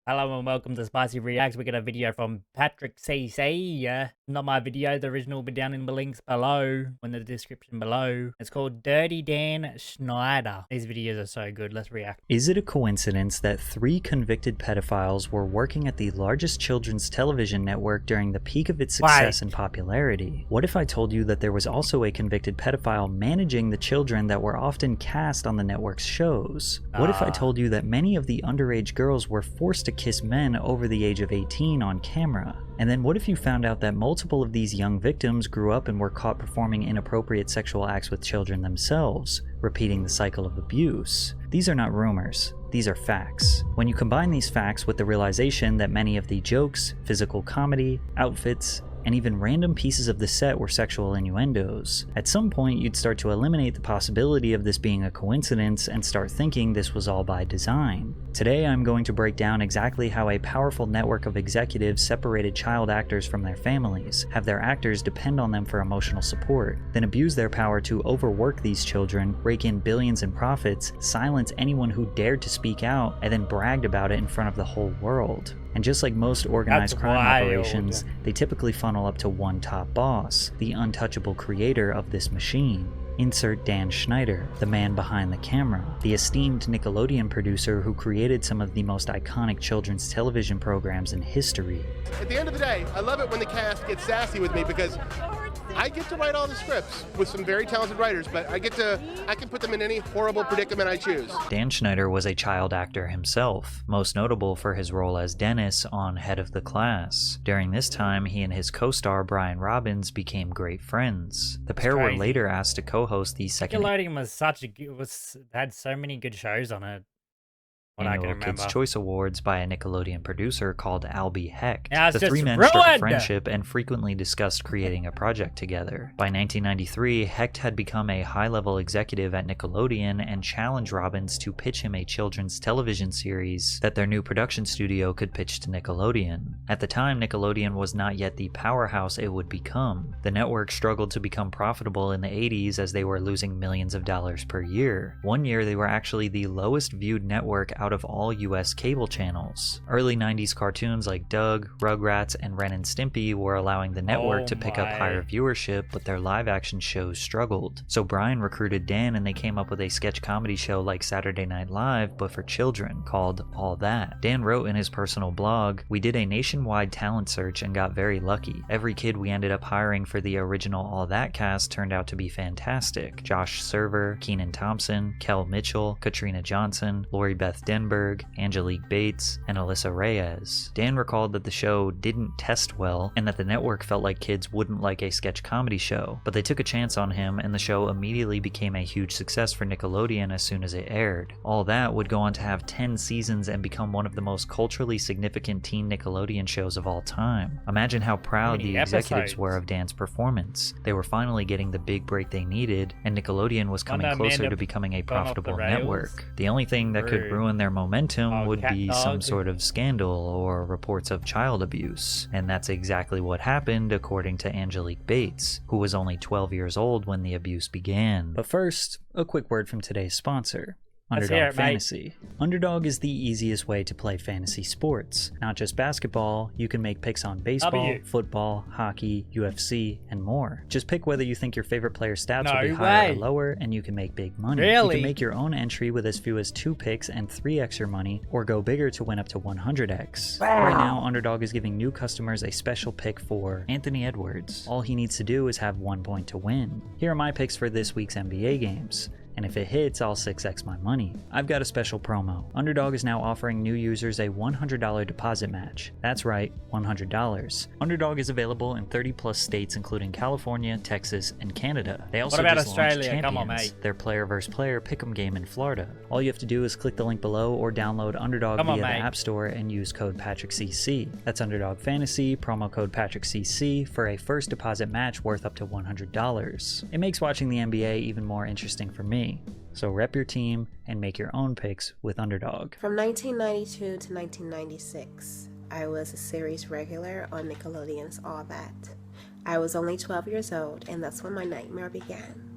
Hello and welcome to Spicy Reacts. We got a video from patrickcc. Not my video, the original will be down in the links below, in the description below. It's called Dirty Dan Schneider. These videos are so good, let's react. Is it a coincidence that 3 convicted pedophiles were working at the largest children's television network during the peak of its success and popularity? What if I told you that there was also a convicted pedophile managing the children that were often cast on the network's shows? What if I told you that many of the underage girls were forced to kiss men over the age of 18 on camera? And then what if you found out that multiple of these young victims grew up and were caught performing inappropriate sexual acts with children themselves, repeating the cycle of abuse? These are not rumors, these are facts. When you combine these facts with the realization that many of the jokes, physical comedy, outfits, and even random pieces of the set were sexual innuendos, at some point you'd start to eliminate the possibility of this being a coincidence and start thinking this was all by design. Today I'm going to break down exactly how a powerful network of executives separated child actors from their families, have their actors depend on them for emotional support, then abuse their power to overwork these children, rake in billions in profits, silence anyone who dared to speak out, and then bragged about it in front of the whole world. And just like most organized crime operations, they typically funnel up to one top boss, the untouchable creator of this machine. Insert Dan Schneider, the man behind the camera, the esteemed Nickelodeon producer who created some of the most iconic children's television programs in history. At the end of the day, I love it when the cast gets sassy with me because I get to write all the scripts with some very talented writers, but I can put them in any horrible predicament I choose. Dan Schneider was a child actor himself, most notable for his role as Dennis on Head of the Class. During this time, he and his co-star Brian Robbins became great friends. The pair were later asked to co-host the second Nickelodeon had so many good shows on it. annual Kids' Choice Awards by a Nickelodeon producer called Albie Hecht. The 3 men ruined. struck a friendship and frequently discussed creating a project together. By 1993, Hecht had become a high-level executive at Nickelodeon and challenged Robbins to pitch him a children's television series that their new production studio could pitch to Nickelodeon. At the time, Nickelodeon was not yet the powerhouse it would become. The network struggled to become profitable in the 80s as they were losing millions of dollars per year. One year, they were actually the lowest viewed network out of all US cable channels. Early 90s cartoons like Doug, Rugrats, and Ren and Stimpy were allowing the network to pick up higher viewership, but their live action shows struggled. So Brian recruited Dan and they came up with a sketch comedy show like Saturday Night Live, but for children, called All That. Dan wrote in his personal blog, "We did a nationwide talent search and got very lucky. Every kid we ended up hiring for the original All That cast turned out to be fantastic. Josh Server, Kenan Thompson, Kel Mitchell, Katrina Johnson, Lori Beth Denberg, Angelique Bates, and Alyssa Reyes." Dan recalled that the show didn't test well and that the network felt like kids wouldn't like a sketch comedy show, but they took a chance on him and the show immediately became a huge success for Nickelodeon as soon as it aired. All That would go on to have 10 seasons and become one of the most culturally significant teen Nickelodeon shows of all time. Imagine how proud the executives were of Dan's performance. They were finally getting the big break they needed, and Nickelodeon was coming closer to becoming a profitable network. The only thing that could ruin their momentum would be some sort of scandal or reports of child abuse, and that's exactly what happened according to Angelique Bates, who was only 12 years old when the abuse began. But first, a quick word from today's sponsor, Underdog Fantasy. Underdog is the easiest way to play fantasy sports. Not just basketball, you can make picks on baseball, football, hockey, UFC, and more. Just pick whether you think your favorite player's stats will be higher or lower, and you can make big money. You can make your own entry with as few as 2 picks and 3 extra money, or go bigger to win up to 100x. Right now, Underdog is giving new customers a special pick for Anthony Edwards. All he needs to do is have 1 point to win. Here are my picks for this week's NBA games, and if it hits, I'll 6x my money. I've got a special promo. Underdog is now offering new users a $100 deposit match. That's right, $100. Underdog is available in 30 plus states including California, Texas, and Canada. They also just launched Champions, their player versus player pick'em game in Florida. All you have to do is click the link below or download Underdog via the App Store and use code patrickcc. That's Underdog Fantasy, promo code patrickcc for a first deposit match worth up to $100. It makes watching the NBA even more interesting for me. So rep your team and make your own picks with Underdog. From 1992 to 1996, I was a series regular on Nickelodeon's All That. I was only 12 years old, and that's when my nightmare began.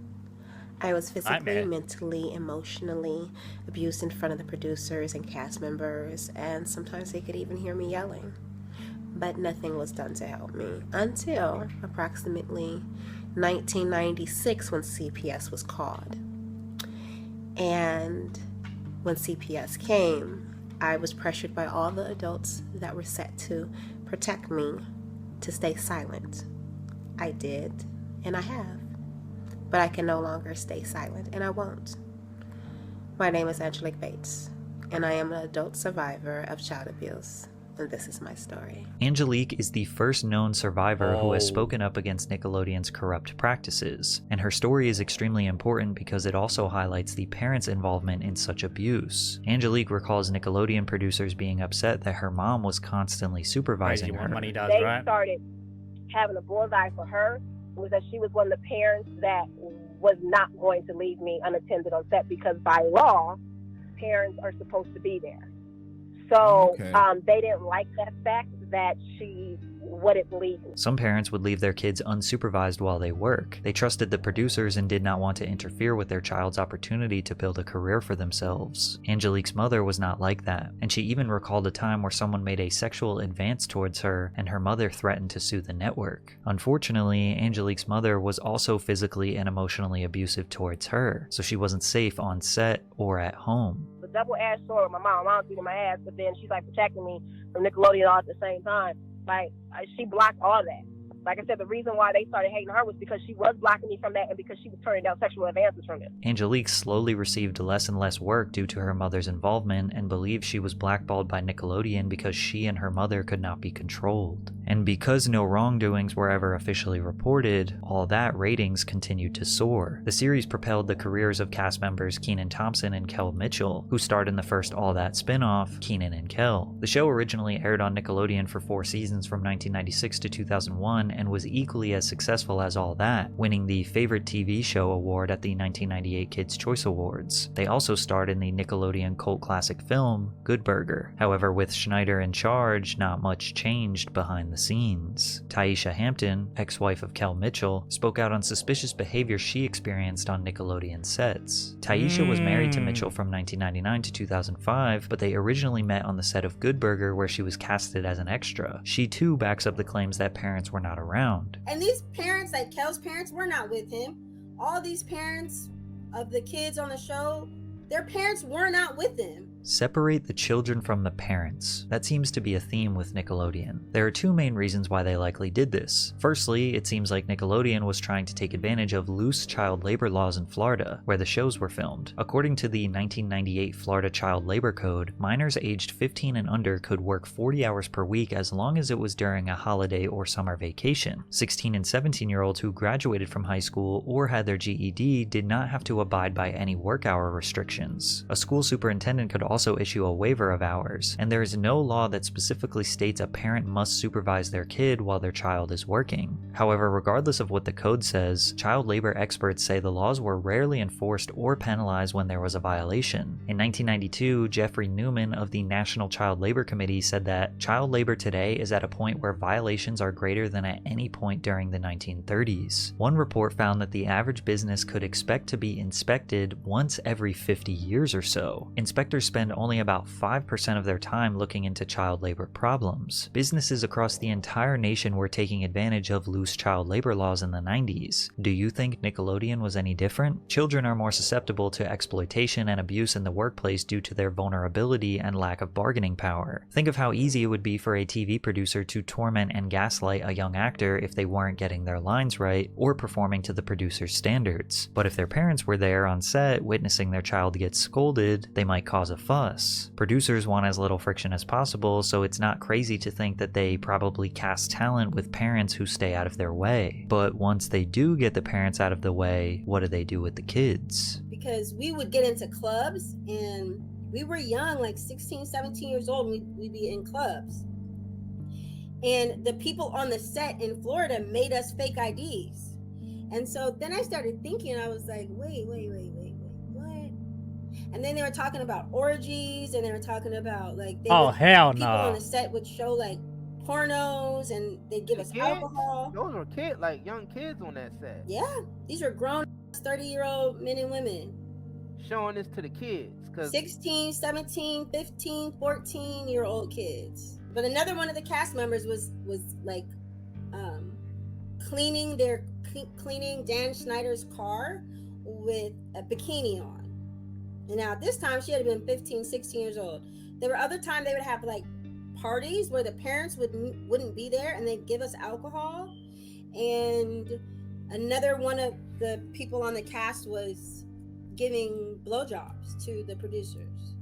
I was physically, Nightmare. mentally, emotionally abused in front of the producers and cast members, and sometimes they could even hear me yelling. But nothing was done to help me until approximately 1996 when CPS was called. And when CPS came, I was pressured by all the adults that were set to protect me to stay silent. I did, and I have. But I can no longer stay silent, and I won't. My name is Angelique Bates, and I am an adult survivor of child abuse, and this is my story. Angelique is the first known survivor who has spoken up against Nickelodeon's corrupt practices, and her story is extremely important because it also highlights the parents' involvement in such abuse. Angelique recalls Nickelodeon producers being upset that her mom was constantly supervising her. Money does, they right? started having a bullseye for her was that she was one of the parents that was not going to leave me unattended on set because by law, parents are supposed to be there. So they didn't like that fact that she wouldn't leave me. Some parents would leave their kids unsupervised while they work. They trusted the producers and did not want to interfere with their child's opportunity to build a career for themselves. Angelique's mother was not like that, and she even recalled a time where someone made a sexual advance towards her and her mother threatened to sue the network. Unfortunately, Angelique's mother was also physically and emotionally abusive towards her, so she wasn't safe on set or at home. The double-edged sword with my mom's beating my ass, but then she's like protecting me from Nickelodeon all at the same time. Like, she blocked all that. Like I said, the reason why they started hating her was because she was blocking me from that and because she was turning down sexual advances from it. Angelique slowly received less and less work due to her mother's involvement and believed she was blackballed by Nickelodeon because she and her mother could not be controlled. And because no wrongdoings were ever officially reported, all that ratings continued to soar. The series propelled the careers of cast members Kenan Thompson and Kel Mitchell, who starred in the first All That spin-off, Kenan and Kel. The show originally aired on Nickelodeon for 4 seasons from 1996 to 2001 and was equally as successful as All That, winning the Favorite TV Show award at the 1998 Kids' Choice Awards. They also starred in the Nickelodeon cult classic film, Good Burger. However, with Schneider in charge, not much changed behind the scenes. Taisha Hampton, ex-wife of Kel Mitchell, spoke out on suspicious behavior she experienced on Nickelodeon sets. Taisha was married to Mitchell from 1999 to 2005, but they originally met on the set of Good Burger where she was casted as an extra. She too backs up the claims that parents were not around. And these parents, like Kel's parents, were not with him. All these parents of the kids on the show, their parents were not with them. Separate the children from the parents. That seems to be a theme with Nickelodeon. There are 2 main reasons why they likely did this. Firstly, it seems like Nickelodeon was trying to take advantage of loose child labor laws in Florida, where the shows were filmed. According to the 1998 Florida Child Labor Code, minors aged 15 and under could work 40 hours per week as long as it was during a holiday or summer vacation. 16 and 17-year-olds who graduated from high school or had their GED did not have to abide by any work hour restrictions. A school superintendent could also issue a waiver of hours, and there is no law that specifically states a parent must supervise their kid while their child is working. However, regardless of what the code says, child labor experts say the laws were rarely enforced or penalized when there was a violation. In 1992, Jeffrey Newman of the National Child Labor Committee said that child labor today is at a point where violations are greater than at any point during the 1930s. One report found that the average business could expect to be inspected once every 50 years or so. Inspectors spend only about 5% of their time looking into child labor problems. Businesses across the entire nation were taking advantage of loose child labor laws in the 90s. Do you think Nickelodeon was any different? Children are more susceptible to exploitation and abuse in the workplace due to their vulnerability and lack of bargaining power. Think of how easy it would be for a TV producer to torment and gaslight a young actor if they weren't getting their lines right or performing to the producer's standards. But if their parents were there on set witnessing their child get scolded, they might cause a fuss. Producers want as little friction as possible, so it's not crazy to think that they probably cast talent with parents who stay out of their way. But once they do get the parents out of the way, what do they do with the kids? Because we would get into clubs and we were young, like 16, 17 years old, and we'd be in clubs. And the people on the set in Florida made us fake IDs. And so then I started thinking, I was like, wait, what? And then they were talking about orgies, and they were talking about like hell people no. on the set would show like pornos, and they'd give us alcohol. Those were kids, like young kids on that set. Yeah, these are grown 30-year-old men and women showing this to the kids, because 16, 17, 15, 14-year-old kids. But another one of the cast members was like cleaning Dan Schneider's car with a bikini on. And now this time she had been 15, 16 years old. There were other times they would have like parties where the parents wouldn't be there, and they'd give us alcohol. And another one of the people on the cast was giving blowjobs to the producers.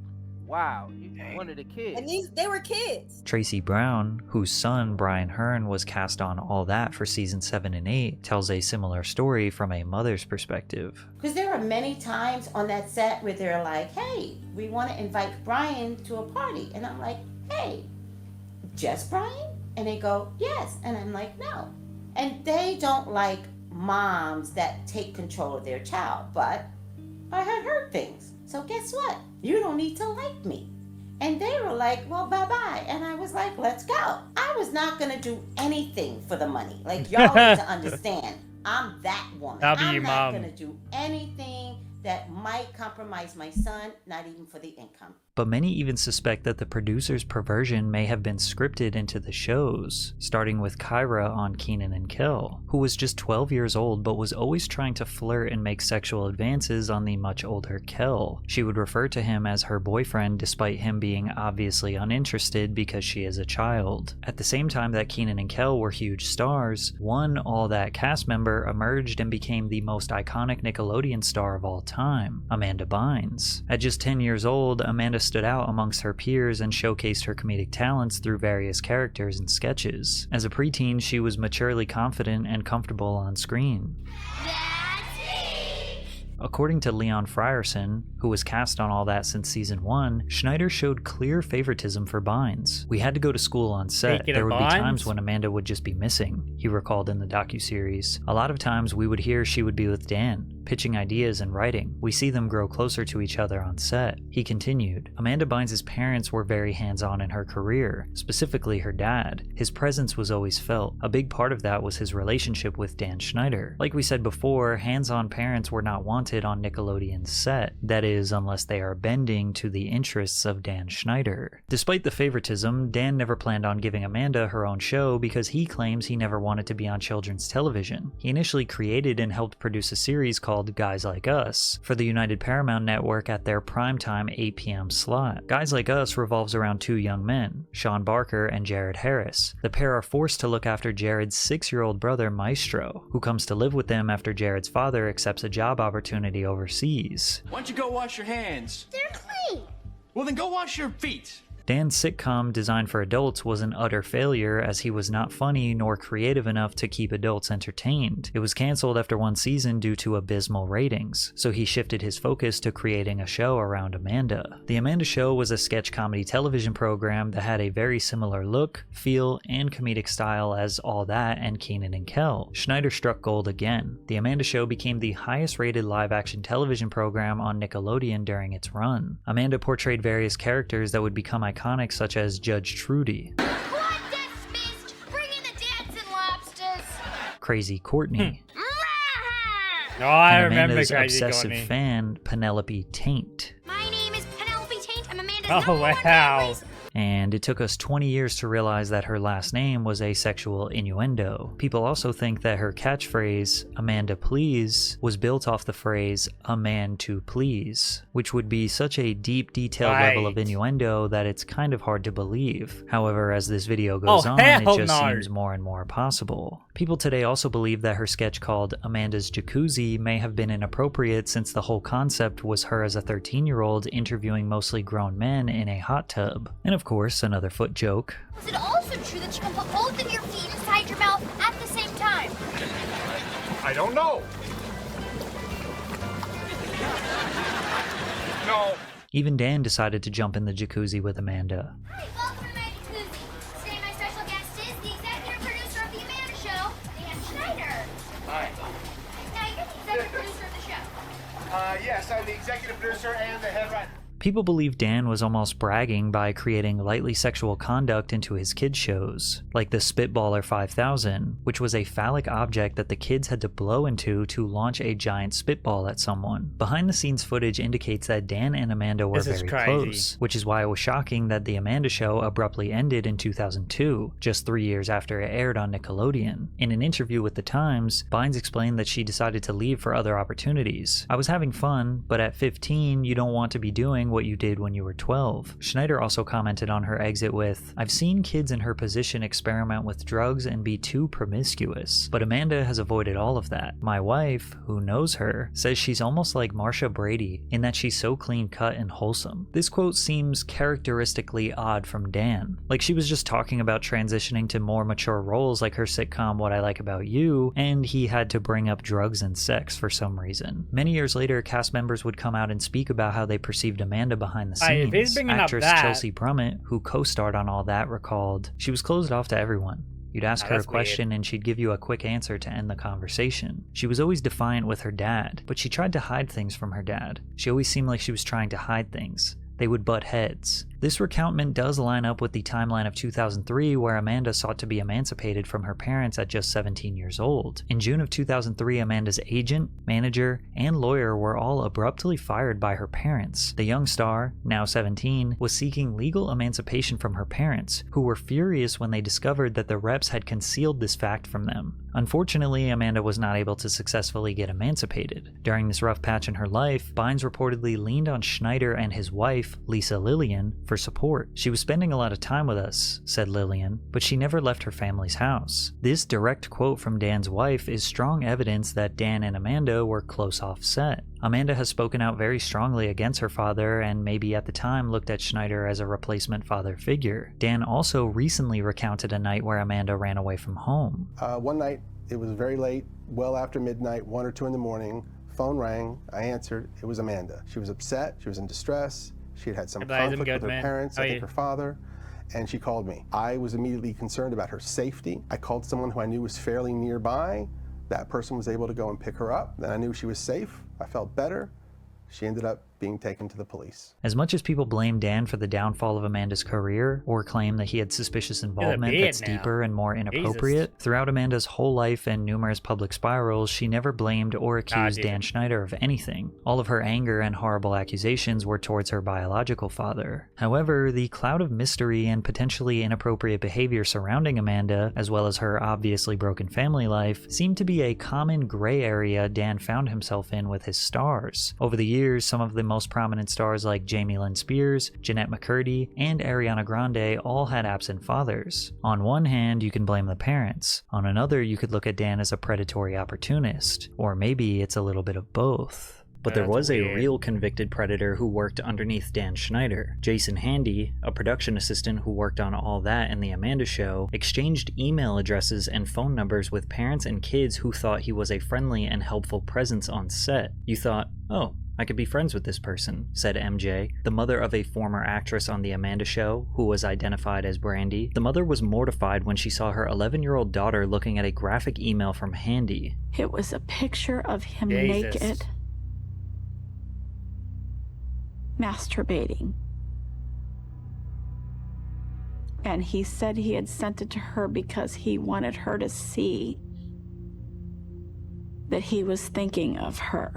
wow, one of the kids. And they were kids. Tracy Brown, whose son Brian Hearn was cast on All That for season 7 and 8, tells a similar story from a mother's perspective. Because there are many times on that set where they're like, hey, we want to invite Brian to a party. And I'm like, hey, just Brian? And they go, yes. And I'm like, no. And they don't like moms that take control of their child. But I had heard things. So guess what? You don't need to like me. And they were like, well, bye-bye. And I was like, let's go. I was not going to do anything for the money. Like, y'all need to understand, I'm that woman. I'm not going to do anything that might compromise my son, not even for the income. But many even suspect that the producer's perversion may have been scripted into the shows, starting with Kyra on Kenan and Kel, who was just 12 years old but was always trying to flirt and make sexual advances on the much older Kel. She would refer to him as her boyfriend despite him being obviously uninterested because she is a child. At the same time that Kenan and Kel were huge stars, one All That cast member emerged and became the most iconic Nickelodeon star of all time, Amanda Bynes. At just 10 years old, Amanda stood out amongst her peers and showcased her comedic talents through various characters and sketches. As a preteen, she was maturely confident and comfortable on screen. According to Leon Frierson, who was cast on All That since season 1, Schneider showed clear favoritism for Bynes. We had to go to school on set. There would be times when Amanda would just be missing, he recalled in the docuseries. A lot of times we would hear she would be with Dan, pitching ideas and writing. We see them grow closer to each other on set. He continued, Amanda Bynes' parents were very hands-on in her career, specifically her dad. His presence was always felt. A big part of that was his relationship with Dan Schneider. Like we said before, hands-on parents were not wanted on Nickelodeon's set, that is, unless they are bending to the interests of Dan Schneider. Despite the favoritism, Dan never planned on giving Amanda her own show because he claims he never wanted to be on children's television. He initially created and helped produce a series called Guys Like Us for the United Paramount Network at their primetime 8 p.m. slot. Guys Like Us revolves around two young men, Sean Barker and Jared Harris. The pair are forced to look after Jared's 6-year-old brother Maestro, who comes to live with them after Jared's father accepts a job opportunity overseas. Why don't you go wash your hands? They're clean. Well, then go wash your feet. Dan's sitcom designed for adults was an utter failure as he was not funny nor creative enough to keep adults entertained. It was canceled after one season due to abysmal ratings, so he shifted his focus to creating a show around Amanda. The Amanda Show was a sketch comedy television program that had a very similar look, feel, and comedic style as All That and Kenan and Kel. Schneider struck gold again. The Amanda Show became the highest rated live-action television program on Nickelodeon during its run. Amanda portrayed various characters that would become iconic, such as Judge Trudy, Crazy Courtney, Oh, I and remember Amanda's Crazy obsessive Courtney. fan, Penelope Taint. My name is Penelope Taint. I'm Amanda's Oh, number one wow. fan racer. And it took us 20 years to realize that her last name was a sexual innuendo. People also think that her catchphrase, Amanda Please, was built off the phrase, a man to please, which would be such a deep, detailed level of innuendo that it's kind of hard to believe. However, as this video goes on, it just seems more and more possible. People today also believe that her sketch called Amanda's Jacuzzi may have been inappropriate since the whole concept was her as a 13-year-old interviewing mostly grown men in a hot tub. And of course, another foot joke. Is it also true that you can put both of your feet inside your mouth at the same time? I don't know. No. Even Dan decided to jump in the jacuzzi with Amanda. Hi, welcome to my jacuzzi. Today my special guest is the executive producer of The Amanda Show, Dan Schneider. Hi. Now, you're the executive producer of the show. Yes, I'm the executive producer and the head writer. People believe Dan was almost bragging by creating lightly sexual conduct into his kids' shows, like the Spitballer 5000, which was a phallic object that the kids had to blow into to launch a giant spitball at someone. Behind the scenes footage indicates that Dan and Amanda were very close, which is why it was shocking that the Amanda Show abruptly ended in 2002, just 3 years after it aired on Nickelodeon. In an interview with The Times, Bynes explained that she decided to leave for other opportunities. "I was having fun, but at 15, you don't want to be doing what you did when you were 12. Schneider also commented on her exit with, "I've seen kids in her position experiment with drugs and be too promiscuous, but Amanda has avoided all of that. My wife, who knows her, says she's almost like Marsha Brady in that she's so clean-cut and wholesome." This quote seems characteristically odd from Dan, like she was just talking about transitioning to more mature roles like her sitcom What I Like About You, and he had to bring up drugs and sex for some reason. Many years later, cast members would come out and speak about how they perceived Amanda behind the scenes. Actress Chelsea Brummett, who co-starred on All That, recalled, "She was closed off to everyone. You'd ask her a question and she'd give you a quick answer to end the conversation. She was always defiant with her dad, but she tried to hide things from her dad. She always seemed like she was trying to hide things. They would butt heads." This recountment does line up with the timeline of 2003, where Amanda sought to be emancipated from her parents at just 17 years old. In June of 2003, Amanda's agent, manager, and lawyer were all abruptly fired by her parents. The young star, now 17, was seeking legal emancipation from her parents, who were furious when they discovered that the reps had concealed this fact from them. Unfortunately, Amanda was not able to successfully get emancipated. During this rough patch in her life, Bynes reportedly leaned on Schneider and his wife, Lisa Lillian, for support. "She was spending a lot of time with us," said Lillian, "but she never left her family's house." This direct quote from Dan's wife is strong evidence that Dan and Amanda were close off set. Amanda has spoken out very strongly against her father and maybe at the time looked at Schneider as a replacement father figure. Dan also recently recounted a night where Amanda ran away from home. One night, it was very late, well after midnight, 1 or 2 in the morning. Phone rang, I answered, it was Amanda. She was upset, she was in distress. She had had some conflict with her parents, I think her father, and she called me. I was immediately concerned about her safety. I called someone who I knew was fairly nearby. That person was able to go and pick her up. Then I knew she was safe. I felt better. She ended up being taken to the police. As much as people blame Dan for the downfall of Amanda's career, or claim that he had suspicious involvement that's deeper and more inappropriate, throughout Amanda's whole life and numerous public spirals, she never blamed or accused Dan Schneider of anything. All of her anger and horrible accusations were towards her biological father. However, the cloud of mystery and potentially inappropriate behavior surrounding Amanda, as well as her obviously broken family life, seemed to be a common gray area Dan found himself in with his stars. Over the years, some of the most prominent stars like Jamie Lynn Spears, Jeanette McCurdy, and Ariana Grande all had absent fathers. On one hand, you can blame the parents. On another, you could look at Dan as a predatory opportunist. Or maybe it's a little bit of both. But there was a real convicted predator who worked underneath Dan Schneider. Jason Handy, a production assistant who worked on All That and The Amanda Show, exchanged email addresses and phone numbers with parents and kids who thought he was a friendly and helpful presence on set. You thought, oh, I could be friends with this person, said MJ, the mother of a former actress on The Amanda Show, who was identified as Brandy. The mother was mortified when she saw her 11-year-old daughter looking at a graphic email from Handy. It was a picture of him naked, masturbating. And he said he had sent it to her because he wanted her to see that he was thinking of her.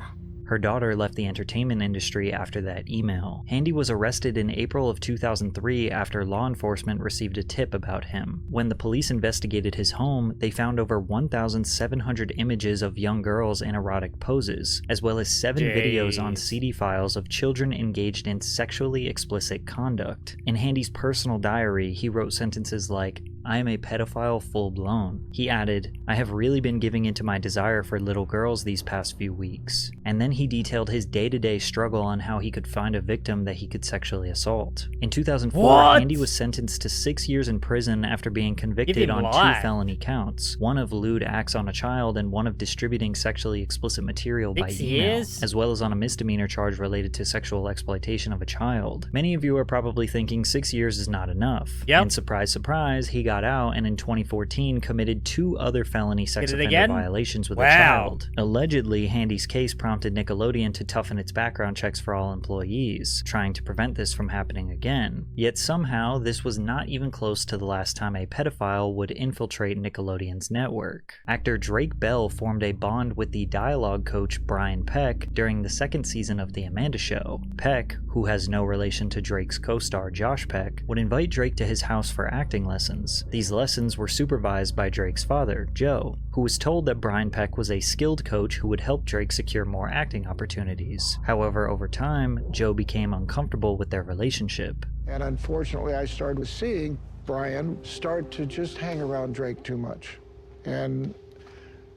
Her daughter left the entertainment industry after that email. Handy was arrested in April of 2003 after law enforcement received a tip about him. When the police investigated his home, they found over 1,700 images of young girls in erotic poses, as well as 7 videos on CD files of children engaged in sexually explicit conduct. In Handy's personal diary, he wrote sentences like, "I am a pedophile full-blown." He added, "I have really been giving into my desire for little girls these past few weeks." And then he detailed his day-to-day struggle on how he could find a victim that he could sexually assault. In 2004, Handy was sentenced to 6 years in prison after being convicted on 2 felony counts, one of lewd acts on a child and one of distributing sexually explicit material by email, as well as on a misdemeanor charge related to sexual exploitation of a child. Many of you are probably thinking 6 years is not enough, and surprise, surprise, he got got out and in 2014 committed 2 other felony sex offender violations with a child. Allegedly, Handy's case prompted Nickelodeon to toughen its background checks for all employees, trying to prevent this from happening again. Yet somehow, this was not even close to the last time a pedophile would infiltrate Nickelodeon's network. Actor Drake Bell formed a bond with the dialogue coach Brian Peck during the 2nd season of The Amanda Show. Peck, who has no relation to Drake's co-star Josh Peck, would invite Drake to his house for acting lessons. These lessons were supervised by Drake's father, Joe, who was told that Brian Peck was a skilled coach who would help Drake secure more acting opportunities. However, over time, Joe became uncomfortable with their relationship. And unfortunately, I started seeing Brian start to just hang around Drake too much. And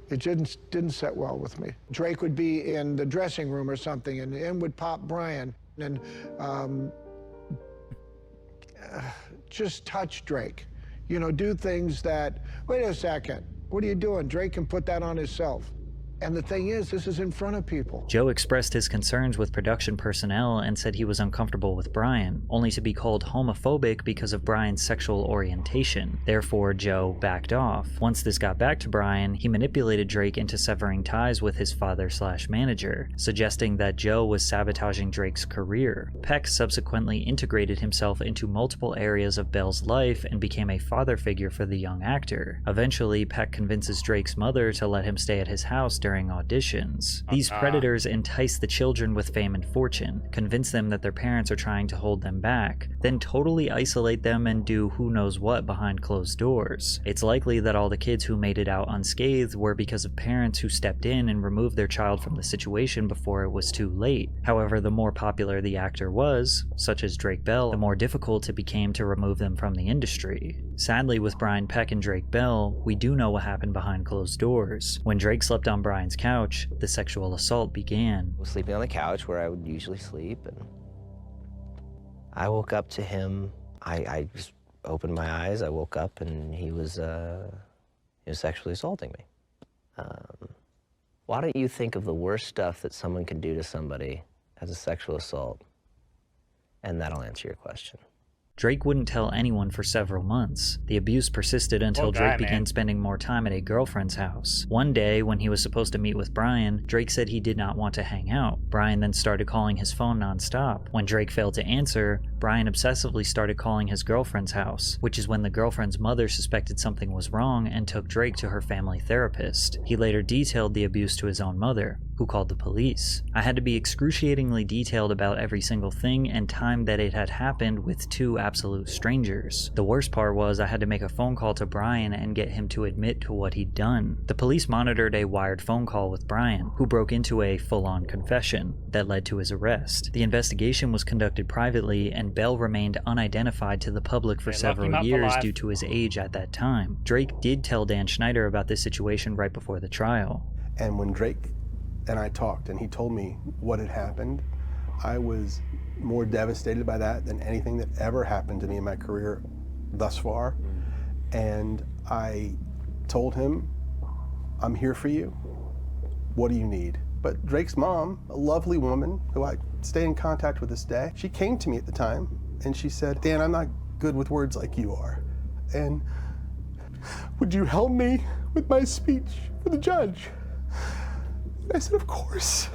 it didn't set well with me. Drake would be in the dressing room or something, and in would pop Brian, and just touch Drake. You know, do things that, wait a second, what are you doing? Drake can put that on himself. And the thing is, this is in front of people. Joe expressed his concerns with production personnel and said he was uncomfortable with Brian, only to be called homophobic because of Brian's sexual orientation. Therefore, Joe backed off. Once this got back to Brian, he manipulated Drake into severing ties with his father/manager, suggesting that Joe was sabotaging Drake's career. Peck subsequently integrated himself into multiple areas of Bell's life and became a father figure for the young actor. Eventually, Peck convinces Drake's mother to let him stay at his house during auditions. These predators entice the children with fame and fortune, convince them that their parents are trying to hold them back, then totally isolate them and do who knows what behind closed doors. It's likely that all the kids who made it out unscathed were because of parents who stepped in and removed their child from the situation before it was too late. However, the more popular the actor was, such as Drake Bell, the more difficult it became to remove them from the industry. Sadly, with Brian Peck and Drake Bell, we do know what happened behind closed doors. When Drake slept on Brian's couch, the sexual assault began. I was sleeping on the couch where I would usually sleep, and I woke up to him. I just opened my eyes, I woke up, and he was sexually assaulting me. Why don't you think of the worst stuff that someone can do to somebody as a sexual assault, and that'll answer your question. Drake wouldn't tell anyone for several months. The abuse persisted until Drake began spending more time at a girlfriend's house. One day, when he was supposed to meet with Brian, Drake said he did not want to hang out. Brian then started calling his phone nonstop. When Drake failed to answer, Brian obsessively started calling his girlfriend's house, which is when the girlfriend's mother suspected something was wrong and took Drake to her family therapist. He later detailed the abuse to his own mother, who called the police. I had to be excruciatingly detailed about every single thing and time that it had happened with 2 absolute strangers. The worst part was I had to make a phone call to Brian and get him to admit to what he'd done. The police monitored a wired phone call with Brian, who broke into a full-on confession that led to his arrest. The investigation was conducted privately, and Bell remained unidentified to the public for several years due to his age at that time. Drake did tell Dan Schneider about this situation right before the trial. And when Drake and I talked and he told me what had happened, I was more devastated by that than anything that ever happened to me in my career thus far. And I told him, I'm here for you. What do you need? But Drake's mom, a lovely woman who I stay in contact with this day, she came to me at the time and she said, Dan, I'm not good with words like you are. And would you help me with my speech for the judge? I said, of course,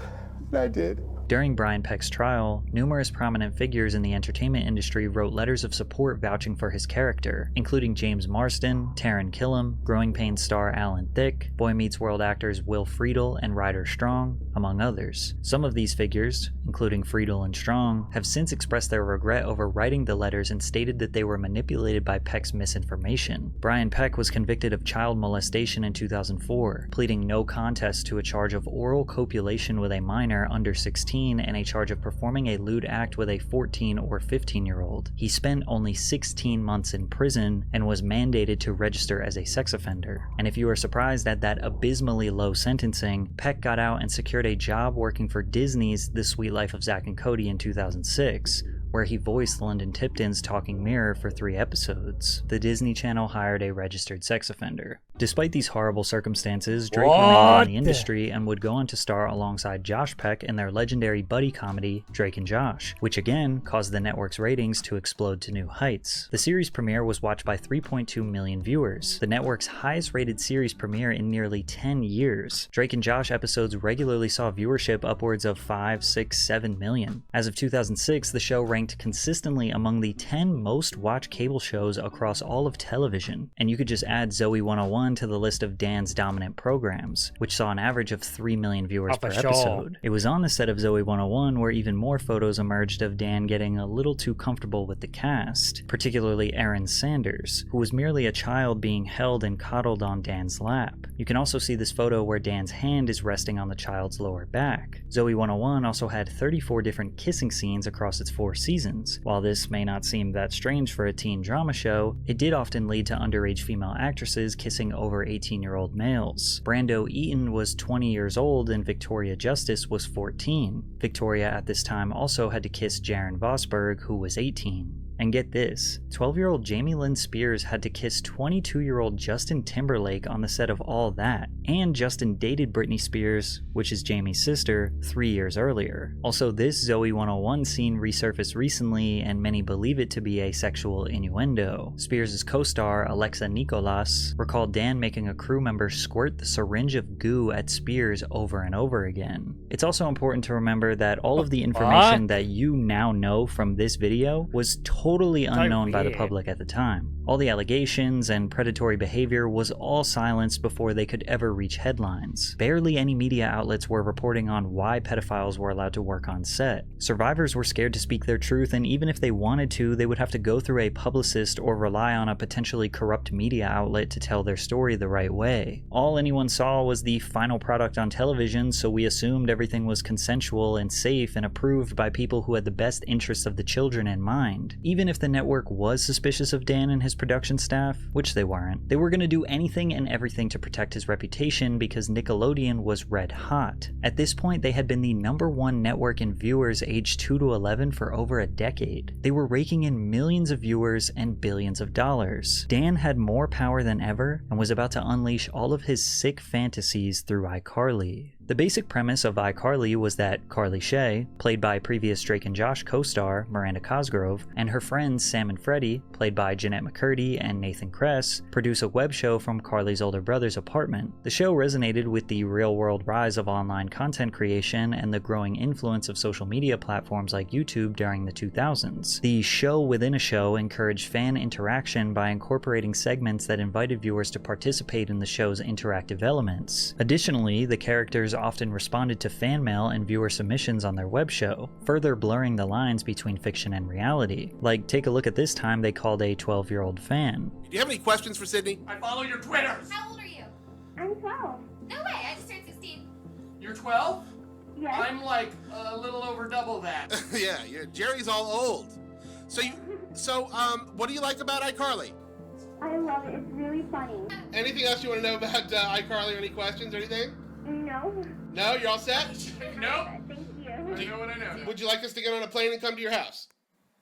and I did. During Brian Peck's trial, numerous prominent figures in the entertainment industry wrote letters of support vouching for his character, including James Marsden, Taran Killam, Growing Pains star Alan Thicke, Boy Meets World actors Will Friedle and Ryder Strong, among others. Some of these figures, including Friedle and Strong, have since expressed their regret over writing the letters and stated that they were manipulated by Peck's misinformation. Brian Peck was convicted of child molestation in 2004, pleading no contest to a charge of oral copulation with a minor under 16 and a charge of performing a lewd act with a 14 or 15-year-old. He spent only 16 months in prison and was mandated to register as a sex offender. And if you are surprised at that abysmally low sentencing, Peck got out and secured a job working for Disney's The Sweet Life of Zack and Cody in 2006, where he voiced London Tipton's talking mirror for 3 episodes. The Disney Channel hired a registered sex offender. Despite these horrible circumstances, Drake remained in the industry and would go on to star alongside Josh Peck in their legendary buddy comedy, Drake and Josh, which again caused the network's ratings to explode to new heights. The series premiere was watched by 3.2 million viewers, the network's highest rated series premiere in nearly 10 years. Drake and Josh episodes regularly saw viewership upwards of 5, 6, 7 million. As of 2006, the show ranked consistently among the 10 most watched cable shows across all of television, and you could just add Zoe 101 to the list of Dan's dominant programs, which saw an average of 3 million viewers per episode. It was on the set of Zoe 101 where even more photos emerged of Dan getting a little too comfortable with the cast, particularly Erin Sanders, who was merely a child being held and coddled on Dan's lap. You can also see this photo where Dan's hand is resting on the child's lower back. Zoe 101 also had 34 different kissing scenes across its 4 seasons. While this may not seem that strange for a teen drama show, it did often lead to underage female actresses kissing over 18-year-old males. Brando Eaton was 20 years old and Victoria Justice was 14. Victoria at this time also had to kiss Jaron Vosberg, who was 18. And get this, 12-year-old Jamie Lynn Spears had to kiss 22-year-old Justin Timberlake on the set of All That, and Justin dated Britney Spears, which is Jamie's sister, 3 years earlier. Also, this Zoe 101 scene resurfaced recently, and many believe it to be a sexual innuendo. Spears' co-star, Alexa Nicolas, recalled Dan making a crew member squirt the syringe of goo at Spears over and over again. It's also important to remember that all of the information that you now know from this video was totally unknown by the public at the time. All the allegations and predatory behavior was all silenced before they could ever reach headlines. Barely any media outlets were reporting on why pedophiles were allowed to work on set. Survivors were scared to speak their truth, and even if they wanted to, they would have to go through a publicist or rely on a potentially corrupt media outlet to tell their story the right way. All anyone saw was the final product on television, so we assumed everything was consensual and safe and approved by people who had the best interests of the children in mind. Even if the network was suspicious of Dan and his production staff, which they weren't, they were going to do anything and everything to protect his reputation because Nickelodeon was red hot. At this point, they had been the #1 network in viewers aged 2 to 11 for over a decade. They were raking in millions of viewers and billions of dollars. Dan had more power than ever and was about to unleash all of his sick fantasies through iCarly. The basic premise of iCarly was that Carly Shay, played by previous Drake and Josh co-star Miranda Cosgrove, and her friends Sam and Freddie, played by Jeanette McCurdy and Nathan Kress, produce a web show from Carly's older brother's apartment. The show resonated with the real-world rise of online content creation and the growing influence of social media platforms like YouTube during the 2000s. The show within a show encouraged fan interaction by incorporating segments that invited viewers to participate in the show's interactive elements. Additionally, the characters often responded to fan mail and viewer submissions on their web show, further blurring the lines between fiction and reality. Like, take a look at this time they called a 12-year-old fan. Do you have any questions for Sydney? I follow your Twitters. How old are you? I'm 12. No way, I just turned 16. You're 12? Yes. I'm like a little over double that. Yeah, Jerry's all old. So what do you like about iCarly? I love it. It's really funny. Anything else you want to know about iCarly or any questions or anything? No. No, you're all set? Nope. Thank you. I know what I know. Would you like us to get on a plane and come to your house?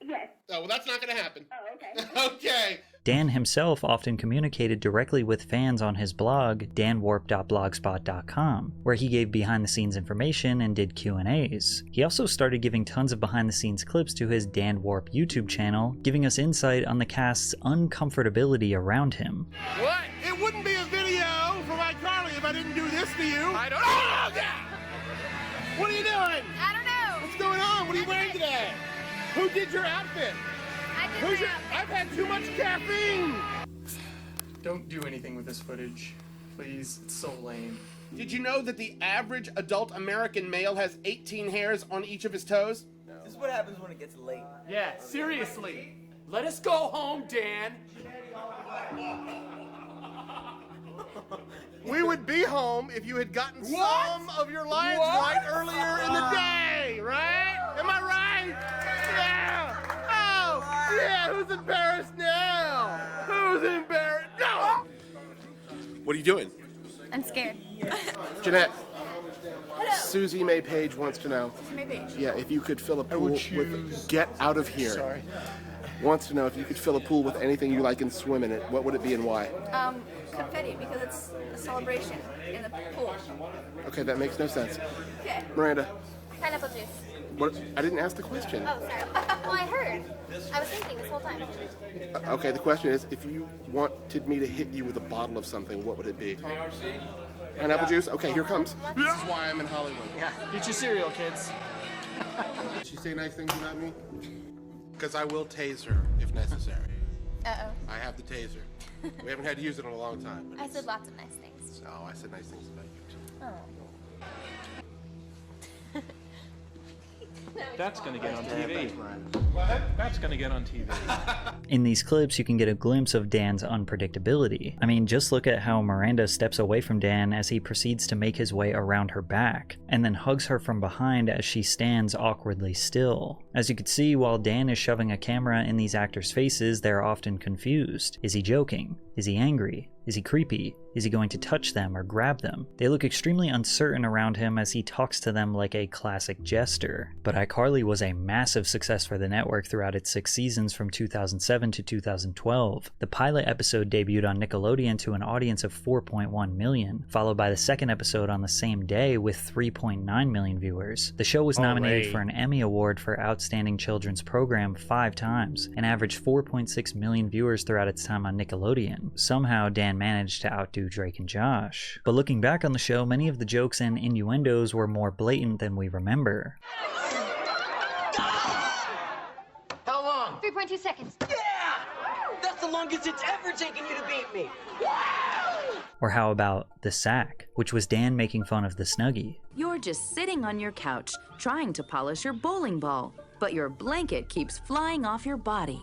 Yes. Oh, well, that's not going to happen. Oh, okay. Okay. Dan himself often communicated directly with fans on his blog, danwarp.blogspot.com, where he gave behind-the-scenes information and did Q&As. He also started giving tons of behind-the-scenes clips to his Dan Warp YouTube channel, giving us insight on the cast's uncomfortability around him. What? It wouldn't be a video from iCarly if I didn't do this to you. I don't know. Oh, yeah. What are you doing? I don't know. What's going on? What are you wearing today? Who did your outfit? I did my outfit. I've had too much caffeine. Don't do anything with this footage. Please, it's so lame. Did you know that the average adult American male has 18 hairs on each of his toes? No. This is what happens when it gets late. Yeah, seriously. Let us go home, Dan. We would be home if you had gotten some of your lines right earlier in the day, right? Am I right? Yeah. Oh, yeah. Who's embarrassed now? Who's embarrassed? No. What are you doing? I'm scared. Jeanette, Susie May Page wants to know. May Page. Yeah, if you could fill a pool with get out of here. Sorry. Wants to know if you could fill a pool with anything you like and swim in it. What would it be and why? Confetti, because it's a celebration in the pool. Okay, that makes no sense. Okay. Miranda. Pineapple juice. What? I didn't ask the question. Oh, sorry. Well, I heard. I was thinking this whole time. Okay, the question is, if you wanted me to hit you with a bottle of something, what would it be? Pineapple juice? Okay, here comes. This is why I'm in Hollywood. Yeah. Eat your cereal, kids. Did she say nice things about me? Because I will tase her if necessary. Uh-oh. I have the taser. We haven't had to use it in a long time. I said lots of nice things. Oh, I said nice things about you too. Oh. That's gonna get on TV. That's gonna get on TV. In these clips, you can get a glimpse of Dan's unpredictability. I mean, just look at how Miranda steps away from Dan as he proceeds to make his way around her back, and then hugs her from behind as she stands awkwardly still. As you can see, while Dan is shoving a camera in these actors' faces, they're often confused. Is he joking? Is he angry? Is he creepy? Is he going to touch them or grab them? They look extremely uncertain around him as he talks to them like a classic jester. But iCarly was a massive success for the network throughout its 6 seasons from 2007 to 2012. The pilot episode debuted on Nickelodeon to an audience of 4.1 million, followed by the second episode on the same day with 3.9 million viewers. The show was nominated for an Emmy Award for Outstanding Children's Program 5 times, and averaged 4.6 million viewers throughout its time on Nickelodeon. Somehow, Dan managed to outdo Drake and Josh. But looking back on the show, many of the jokes and innuendos were more blatant than we remember. How long? 3.2 seconds. Yeah! That's the longest it's ever taken you to beat me. Or how about the sack, which was Dan making fun of the Snuggie. You're just sitting on your couch, trying to polish your bowling ball, but your blanket keeps flying off your body.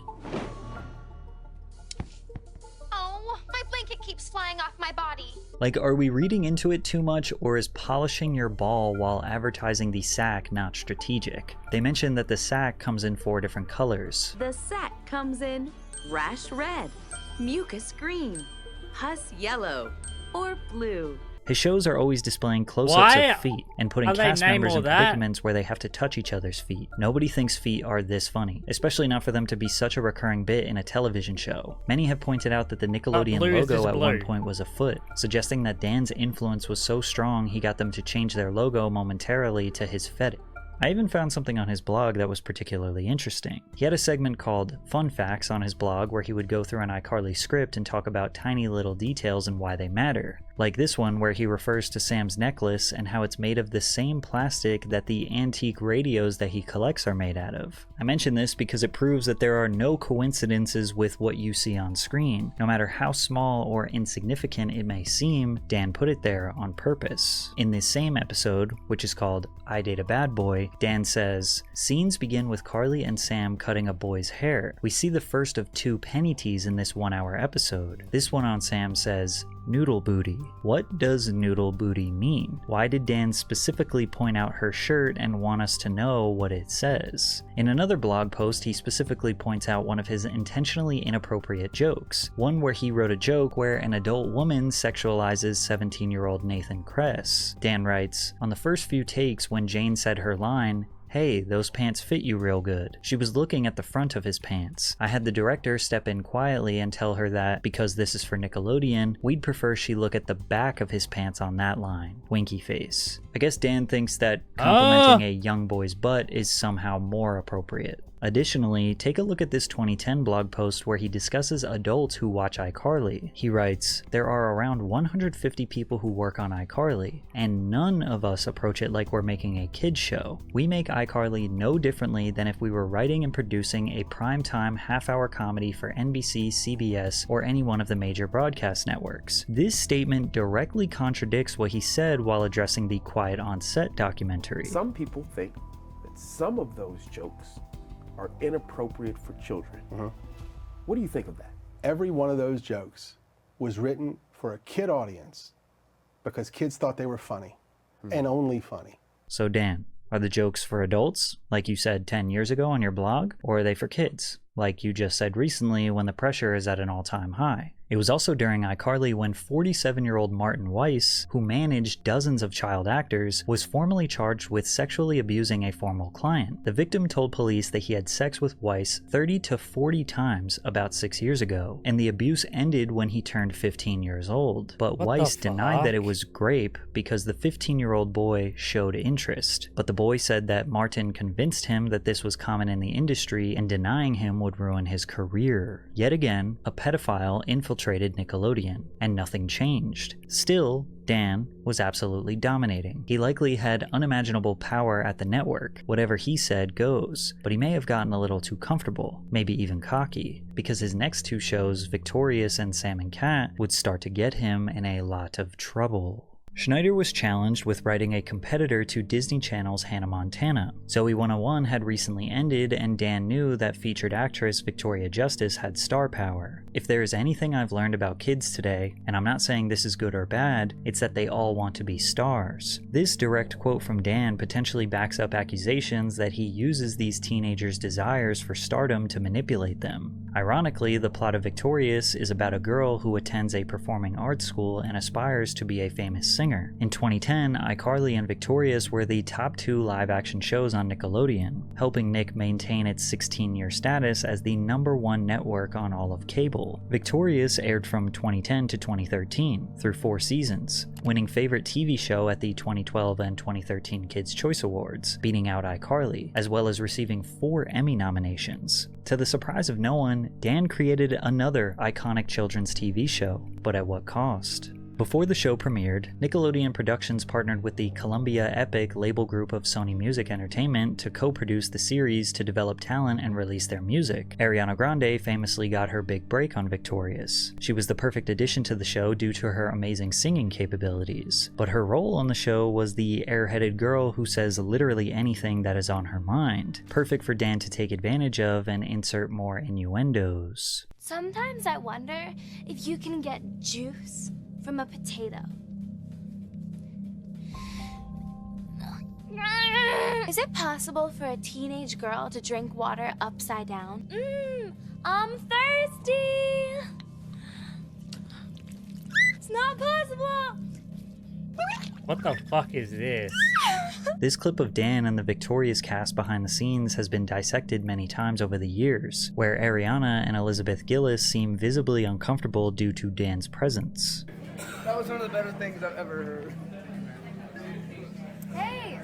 Oh, my blanket keeps flying off my body. Like, are we reading into it too much, or is polishing your ball while advertising the sack not strategic? They mentioned that the sack comes in 4 different colors. The sack comes in rash red, mucus green, pus yellow, or blue. His shows are always displaying close-ups of feet and putting cast members in that? predicaments where they have to touch each other's feet. Nobody thinks feet are this funny, especially not for them to be such a recurring bit in a television show. Many have pointed out that the Nickelodeon logo at one point was a foot, suggesting that Dan's influence was so strong he got them to change their logo momentarily to his fetish. I even found something on his blog that was particularly interesting. He had a segment called Fun Facts on his blog where he would go through an iCarly script and talk about tiny little details and why they matter. Like this one where he refers to Sam's necklace and how it's made of the same plastic that the antique radios that he collects are made out of. I mention this because it proves that there are no coincidences with what you see on screen. No matter how small or insignificant it may seem, Dan put it there on purpose. In this same episode, which is called I Date a Bad Boy, Dan says, scenes begin with Carly and Sam cutting a boy's hair. We see the first of 2 penny teas in this 1-hour episode. This one on Sam says, noodle booty. What does noodle booty mean? Why did Dan specifically point out her shirt and want us to know what it says? In another blog post, he specifically points out one of his intentionally inappropriate jokes. One where he wrote a joke where an adult woman sexualizes 17-year-old Nathan Kress. Dan writes, on the first few takes when Jane said her line, hey, those pants fit you real good, she was looking at the front of his pants. I had the director step in quietly and tell her that, because this is for Nickelodeon, we'd prefer she look at the back of his pants on that line. Winky face. I guess Dan thinks that complimenting a young boy's butt is somehow more appropriate. Additionally, take a look at this 2010 blog post where he discusses adults who watch iCarly. He writes, there are around 150 people who work on iCarly, and none of us approach it like we're making a kids show. We make iCarly no differently than if we were writing and producing a primetime half-hour comedy for NBC, CBS, or any one of the major broadcast networks. This statement directly contradicts what he said while addressing the Quiet on Set documentary. Some people think that some of those jokes are inappropriate for children. What do you think of that? Every one of those jokes was written for a kid audience because kids thought they were funny and only funny. So Dan, are the jokes for adults, like you said 10 years ago on your blog, or are they for kids? like you just said recently when the pressure is at an all-time high. It was also during iCarly when 47-year-old Martin Weiss, who managed dozens of child actors, was formally charged with sexually abusing a former client. The victim told police that he had sex with Weiss 30 to 40 times about 6 years ago, and the abuse ended when he turned 15 years old. But Weiss denied that it was rape because the 15-year-old boy showed interest. But the boy said that Martin convinced him that this was common in the industry and denying him would ruin his career. Yet again, a pedophile infiltrated Nickelodeon, and nothing changed. Still, Dan was absolutely dominating. He likely had unimaginable power at the network. Whatever he said goes, but he may have gotten a little too comfortable, maybe even cocky, because his next two shows, Victorious and Sam and Cat, would start to get him in a lot of trouble. Schneider was challenged with writing a competitor to Disney Channel's Hannah Montana. Zoe 101 had recently ended, and Dan knew that featured actress Victoria Justice had star power. If there is anything I've learned about kids today, and I'm not saying this is good or bad, it's that they all want to be stars. This direct quote from Dan potentially backs up accusations that he uses these teenagers' desires for stardom to manipulate them. Ironically, the plot of Victorious is about a girl who attends a performing arts school and aspires to be a famous singer. In 2010, iCarly and Victorious were the top 2 live-action shows on Nickelodeon, helping Nick maintain its 16-year status as the #1 network on all of cable. Victorious aired from 2010 to 2013, through 4 seasons, winning Favorite TV Show at the 2012 and 2013 Kids' Choice Awards, beating out iCarly, as well as receiving 4 Emmy nominations. To the surprise of no one, Dan created another iconic children's TV show, but at what cost? Before the show premiered, Nickelodeon Productions partnered with the Columbia Epic label group of Sony Music Entertainment to co-produce the series to develop talent and release their music. Ariana Grande famously got her big break on Victorious. She was the perfect addition to the show due to her amazing singing capabilities, but her role on the show was the airheaded girl who says literally anything that is on her mind, perfect for Dan to take advantage of and insert more innuendos. Sometimes I wonder if you can get juice from a potato. Is it possible for a teenage girl to drink water upside down? I'm thirsty! It's not possible! What the fuck is this? This clip of Dan and the Victorious cast behind the scenes has been dissected many times over the years, where Ariana and Elizabeth Gillis seem visibly uncomfortable due to Dan's presence. That was one of the better things I've ever heard. Hey!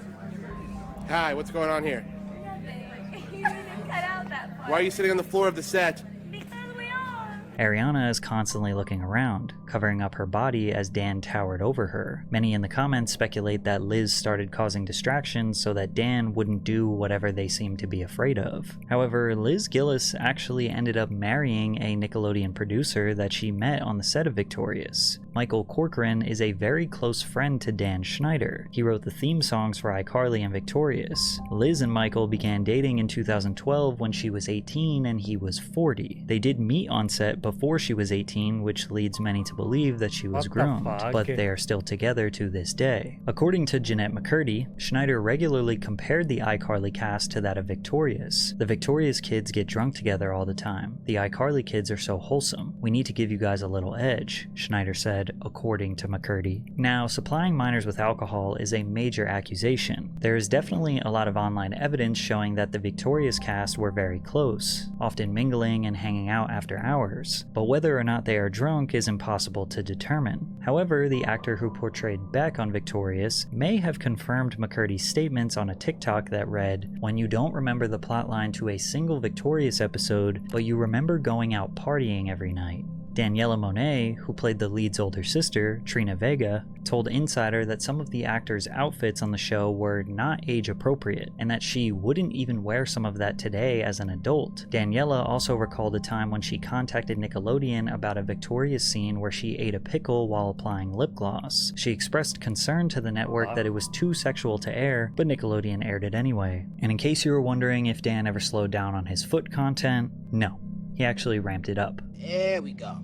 Hi, what's going on here? Nothing. You didn't cut out that part. Why are you sitting on the floor of the set? Because we are. Ariana is constantly looking around, covering up her body as Dan towered over her. Many in the comments speculate that Liz started causing distractions so that Dan wouldn't do whatever they seem to be afraid of. However, Liz Gillis actually ended up marrying a Nickelodeon producer that she met on the set of Victorious. Michael Corcoran is a very close friend to Dan Schneider. He wrote the theme songs for iCarly and Victorious. Liz and Michael began dating in 2012 when she was 18 and he was 40. They did meet on set before she was 18, which leads many to believe that she was groomed, but they are still together to this day. According to Jeanette McCurdy, Schneider regularly compared the iCarly cast to that of Victorious. The Victorious kids get drunk together all the time. The iCarly kids are so wholesome. We need to give you guys a little edge, Schneider said, according to McCurdy. Now, supplying minors with alcohol is a major accusation. There is definitely a lot of online evidence showing that the Victorious cast were very close, often mingling and hanging out after hours, but whether or not they are drunk is impossible to determine. However, the actor who portrayed Beck on Victorious may have confirmed McCurdy's statements on a TikTok that read, "When you don't remember the plotline to a single Victorious episode, but you remember going out partying every night." Daniela Monet, who played the lead's older sister, Trina Vega, told Insider that some of the actors' outfits on the show were not age appropriate, and that she wouldn't even wear some of that today as an adult. Daniela also recalled a time when she contacted Nickelodeon about a Victorious scene where she ate a pickle while applying lip gloss. She expressed concern to the network that it was too sexual to air, but Nickelodeon aired it anyway. And in case you were wondering if Dan ever slowed down on his foot content, no. He actually ramped it up. There we go.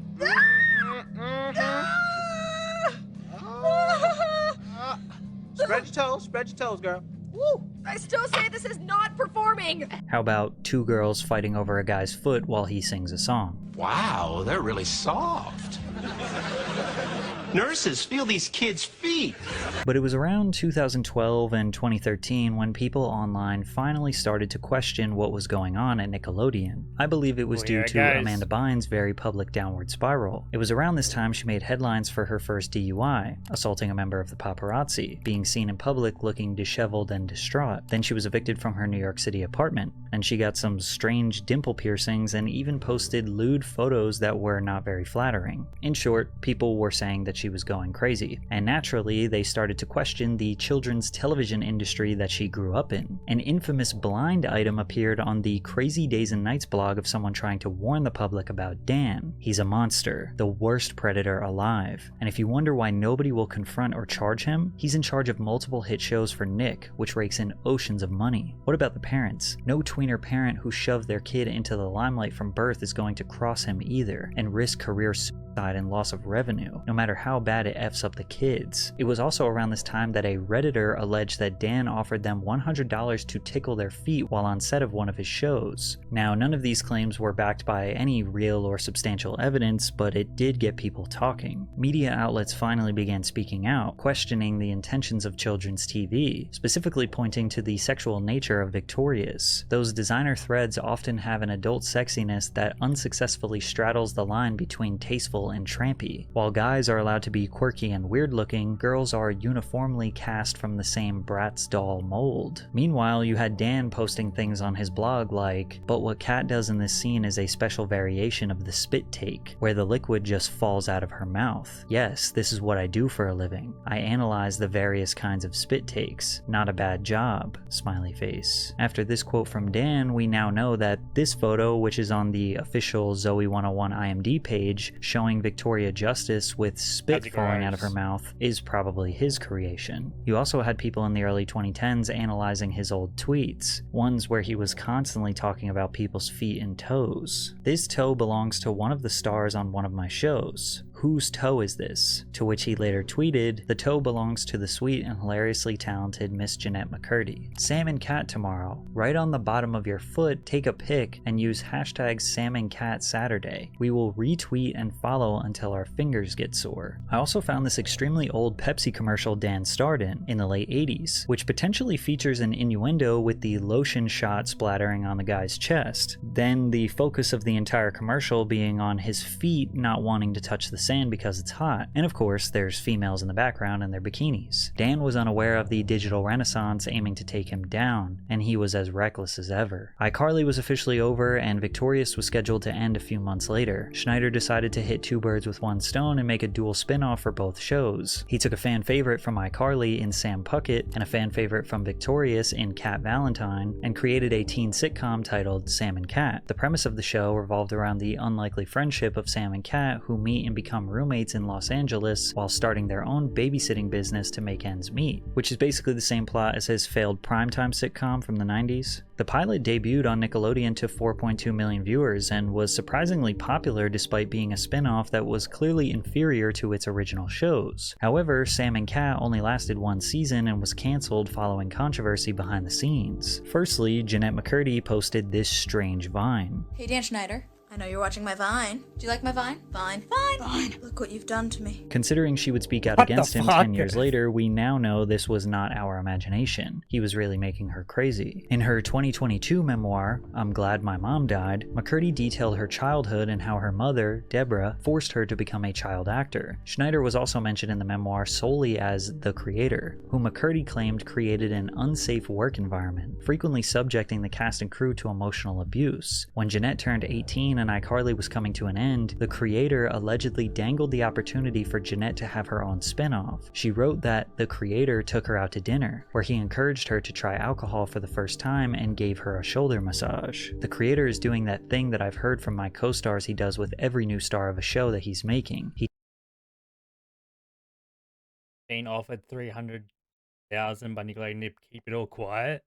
Spread your toes, girl. Woo! I still say this is not performing! How about two girls fighting over a guy's foot while he sings a song? Wow, they're really soft. Nurses, feel these kids' feet. But it was around 2012 and 2013 when people online finally started to question what was going on at Nickelodeon. I believe it was due to Amanda Bynes' very public downward spiral. It was around this time she made headlines for her first DUI, assaulting a member of the paparazzi, being seen in public looking disheveled and distraught. Then she was evicted from her New York City apartment, and she got some strange dimple piercings and even posted lewd photos that were not very flattering. In short, people were saying that she was going crazy, and naturally they started to question the children's television industry that she grew up in. An infamous blind item appeared on the Crazy Days and Nights blog of someone trying to warn the public about Dan. He's a monster, the worst predator alive, and if you wonder why nobody will confront or charge him, he's in charge of multiple hit shows for Nick, which rakes in oceans of money. What about the parents? No tweener parent who shoved their kid into the limelight from birth is going to cross him either, and risk career suicide and loss of revenue, no matter how bad it F's up the kids. It was also around this time that a Redditor alleged that Dan offered them $100 to tickle their feet while on set of one of his shows. Now, none of these claims were backed by any real or substantial evidence, but it did get people talking. Media outlets finally began speaking out, questioning the intentions of children's TV, specifically pointing to the sexual nature of Victorious. Those designer threads often have an adult sexiness that unsuccessfully straddles the line between tasteful and trampy. While guys are allowed to be quirky and weird looking, girls are uniformly cast from the same Bratz doll mold. Meanwhile, you had Dan posting things on his blog like, "But what Kat does in this scene is a special variation of the spit take, where the liquid just falls out of her mouth. Yes, this is what I do for a living. I analyze the various kinds of spit takes. Not a bad job," smiley face. After this quote from Dan, we now know that this photo, which is on the official Zoe 101 IMD page, showing Victoria Justice with spit falling out of her mouth, is probably his creation. You also had people in the early 2010s analyzing his old tweets, ones where he was constantly talking about people's feet and toes. "This toe belongs to one of the stars on one of my shows. Whose toe is this?" To which he later tweeted, "The toe belongs to the sweet and hilariously talented Miss Jeanette McCurdy. Sam and Cat tomorrow. Right on the bottom of your foot, take a pic and use hashtag Sam and Cat Saturday. We will retweet and follow until our fingers get sore." I also found this extremely old Pepsi commercial Dan starred in the late 80s, which potentially features an innuendo with the lotion shot splattering on the guy's chest. Then the focus of the entire commercial being on his feet not wanting to touch the sand because it's hot. And of course, there's females in the background in their bikinis. Dan was unaware of the digital renaissance aiming to take him down, and he was as reckless as ever. iCarly was officially over, and Victorious was scheduled to end a few months later. Schneider decided to hit two birds with one stone and make a dual spin-off for both shows. He took a fan favorite from iCarly in Sam Puckett and a fan favorite from Victorious in Cat Valentine, and created a teen sitcom titled Sam and Cat. The premise of the show revolved around the unlikely friendship of Sam and Cat, who meet and become roommates in Los Angeles while starting their own babysitting business to make ends meet, which is basically the same plot as his failed primetime sitcom from the 90s. The pilot debuted on Nickelodeon to 4.2 million viewers and was surprisingly popular despite being a spin-off that was clearly inferior to its original shows. However, Sam and Cat only lasted one season and was cancelled following controversy behind the scenes. Firstly, Jeanette McCurdy posted this strange vine. Hey Dan Schneider, I know you're watching my Vine. Do you like my Vine? Vine. Look what you've done to me. Considering she would speak out against him 10 years later, we now know this was not our imagination. He was really making her crazy. In her 2022 memoir, I'm Glad My Mom Died, McCurdy detailed her childhood and how her mother, Deborah, forced her to become a child actor. Schneider was also mentioned in the memoir solely as the creator, who McCurdy claimed created an unsafe work environment, frequently subjecting the cast and crew to emotional abuse. When Jeanette turned 18 and iCarly was coming to an end, the creator allegedly dangled the opportunity for Jeanette to have her own spin-off. She wrote that the creator took her out to dinner, where he encouraged her to try alcohol for the first time and gave her a shoulder massage. The creator is doing that thing that I've heard from my co-stars he does with every new star of a show that he's making. He been offered 300,000 by Nickelodeon to keep it all quiet.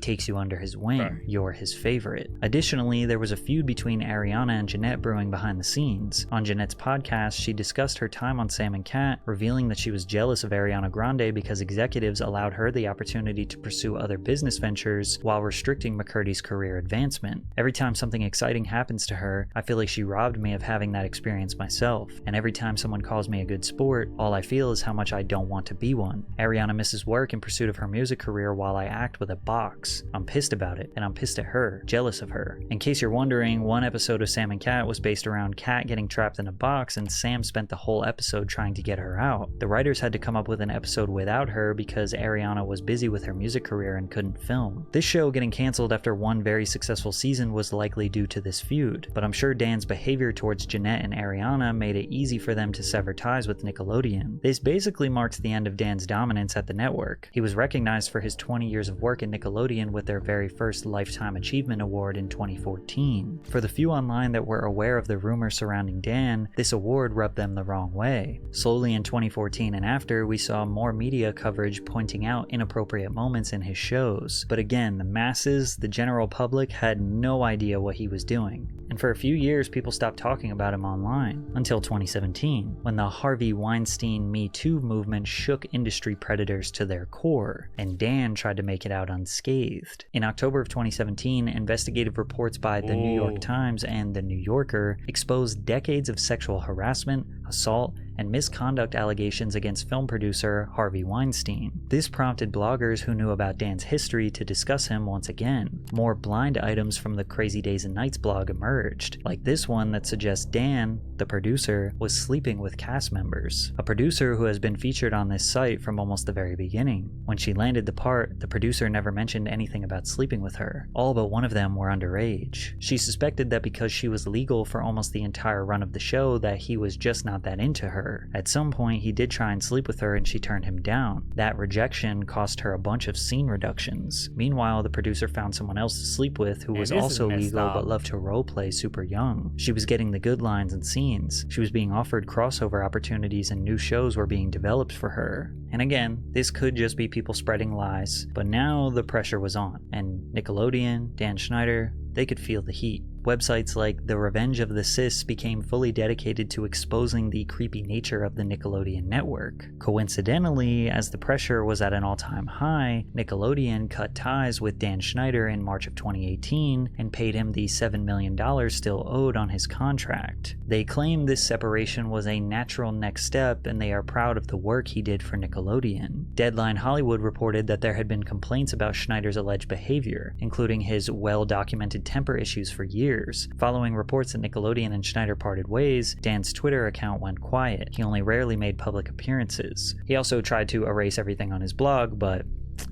takes you under his wing, you're his favorite. Additionally, there was a feud between Ariana and Jeanette brewing behind the scenes. On Jeanette's podcast, she discussed her time on Sam and Cat, revealing that she was jealous of Ariana Grande because executives allowed her the opportunity to pursue other business ventures while restricting McCurdy's career advancement. Every time something exciting happens to her, I feel like she robbed me of having that experience myself, and every time someone calls me a good sport, all I feel is how much I don't want to be one. Ariana misses work in pursuit of her music career while I act with a box. I'm pissed about it, and I'm pissed at her, jealous of her. In case you're wondering, one episode of Sam and Cat was based around Cat getting trapped in a box, and Sam spent the whole episode trying to get her out. The writers had to come up with an episode without her because Ariana was busy with her music career and couldn't film. This show getting canceled after one very successful season was likely due to this feud, but I'm sure Dan's behavior towards Jeanette and Ariana made it easy for them to sever ties with Nickelodeon. This basically marks the end of Dan's dominance at the network. He was recognized for his 20 years of work at Nickelodeon with their very first Lifetime Achievement Award in 2014. For the few online that were aware of the rumors surrounding Dan, this award rubbed them the wrong way. Slowly in 2014 and after, we saw more media coverage pointing out inappropriate moments in his shows. But again, the masses, the general public, had no idea what he was doing. And for a few years, people stopped talking about him online, until 2017, when the Harvey Weinstein Me Too movement shook industry predators to their core, and Dan tried to make it out unscathed. In October of 2017, investigative reports by the New York Times and the New Yorker exposed decades of sexual harassment, assault, and misconduct allegations against film producer Harvey Weinstein. This prompted bloggers who knew about Dan's history to discuss him once again. More blind items from the Crazy Days and Nights blog emerged, like this one that suggests Dan, the producer, was sleeping with cast members. A producer who has been featured on this site from almost the very beginning. When she landed the part, the producer never mentioned anything about sleeping with her. All but one of them were underage. She suspected that because she was legal for almost the entire run of the show, that he was just not that into her. At some point, he did try and sleep with her and she turned him down. That rejection cost her a bunch of scene reductions. Meanwhile, the producer found someone else to sleep with who was also legal but loved to roleplay super young. She was getting the good lines and scenes. She was being offered crossover opportunities and new shows were being developed for her. And again, this could just be people spreading lies, but now the pressure was on, and Nickelodeon, Dan Schneider, they could feel the heat. Websites like The Revenge of the Sis became fully dedicated to exposing the creepy nature of the Nickelodeon network. Coincidentally, as the pressure was at an all-time high, Nickelodeon cut ties with Dan Schneider in March of 2018 and paid him the $7 million still owed on his contract. They claim this separation was a natural next step and they are proud of the work he did for Nickelodeon. Deadline Hollywood reported that there had been complaints about Schneider's alleged behavior, including his well-documented temper issues for years. Following reports that Nickelodeon and Schneider parted ways, Dan's Twitter account went quiet. He only rarely made public appearances. He also tried to erase everything on his blog, but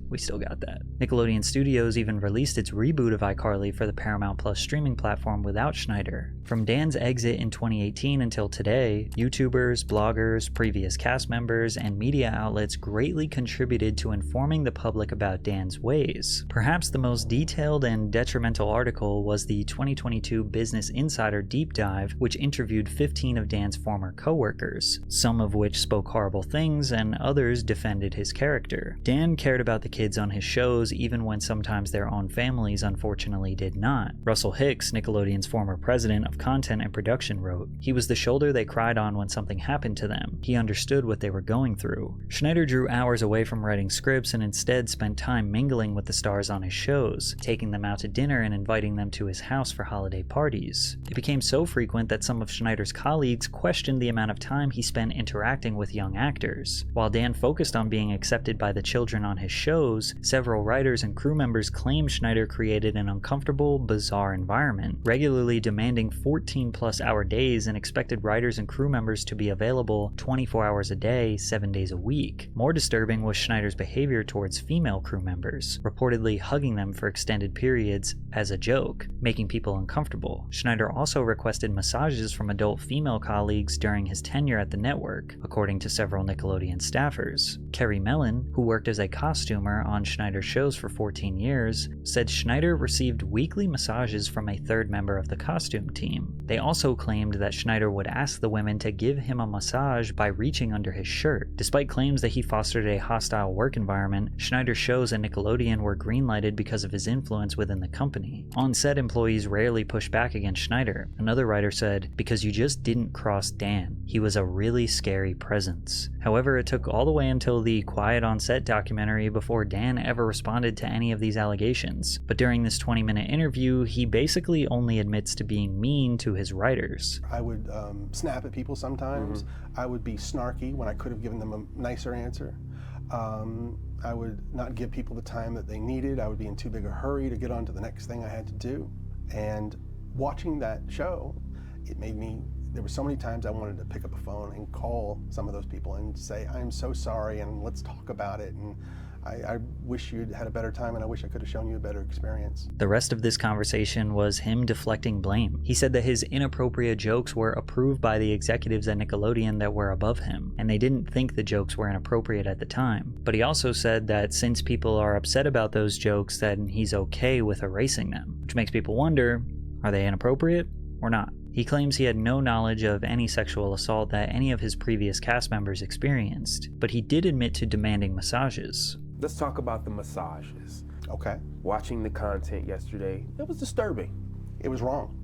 we still got that. Nickelodeon Studios even released its reboot of iCarly for the Paramount Plus streaming platform without Schneider. From Dan's exit in 2018 until today, YouTubers, bloggers, previous cast members, and media outlets greatly contributed to informing the public about Dan's ways. Perhaps the most detailed and detrimental article was the 2022 Business Insider Deep Dive, which interviewed 15 of Dan's former co-workers, some of which spoke horrible things and others defended his character. Dan cared about the kids on his shows even when sometimes their own families unfortunately did not. Russell Hicks, Nickelodeon's former president of content and production, wrote, "He was the shoulder they cried on when something happened to them. He understood what they were going through." Schneider drew hours away from writing scripts and instead spent time mingling with the stars on his shows, taking them out to dinner and inviting them to his house for holiday parties. It became so frequent that some of Schneider's colleagues questioned the amount of time he spent interacting with young actors. While Dan focused on being accepted by the children on his shows, several writers and crew members claimed Schneider created an uncomfortable, bizarre environment, regularly demanding 14-plus hour days and expected writers and crew members to be available 24 hours a day, 7 days a week. More disturbing was Schneider's behavior towards female crew members, reportedly hugging them for extended periods as a joke, making people uncomfortable. Schneider also requested massages from adult female colleagues during his tenure at the network, according to several Nickelodeon staffers. Kerry Mellon, who worked as a costumer star on Schneider's shows for 14 years, said Schneider received weekly massages from a third member of the costume team. They also claimed that Schneider would ask the women to give him a massage by reaching under his shirt. Despite claims that he fostered a hostile work environment, Schneider's shows at Nickelodeon were greenlighted because of his influence within the company. On-set employees rarely pushed back against Schneider. Another writer said, "Because you just didn't cross Dan. He was a really scary presence." However, it took all the way until the Quiet on Set documentary before Dan ever responded to any of these allegations. But during this 20-minute interview, he basically only admits to being mean to his writers. I would snap at people sometimes. I would be snarky when I could have given them a nicer answer. I would not give people the time that they needed. I would be in too big a hurry to get on to the next thing I had to do. And watching that show, it made me, there were so many times I wanted to pick up a phone and call some of those people and say, I'm so sorry and let's talk about it. And I wish you'd had a better time and I wish I could have shown you a better experience. The rest of this conversation was him deflecting blame. He said that his inappropriate jokes were approved by the executives at Nickelodeon that were above him, and they didn't think the jokes were inappropriate at the time. But he also said that since people are upset about those jokes, then he's okay with erasing them, which makes people wonder, are they inappropriate or not? He claims he had no knowledge of any sexual assault that any of his previous cast members experienced, but he did admit to demanding massages. Let's talk about the massages. Okay. Watching the content yesterday, it was disturbing. It was wrong.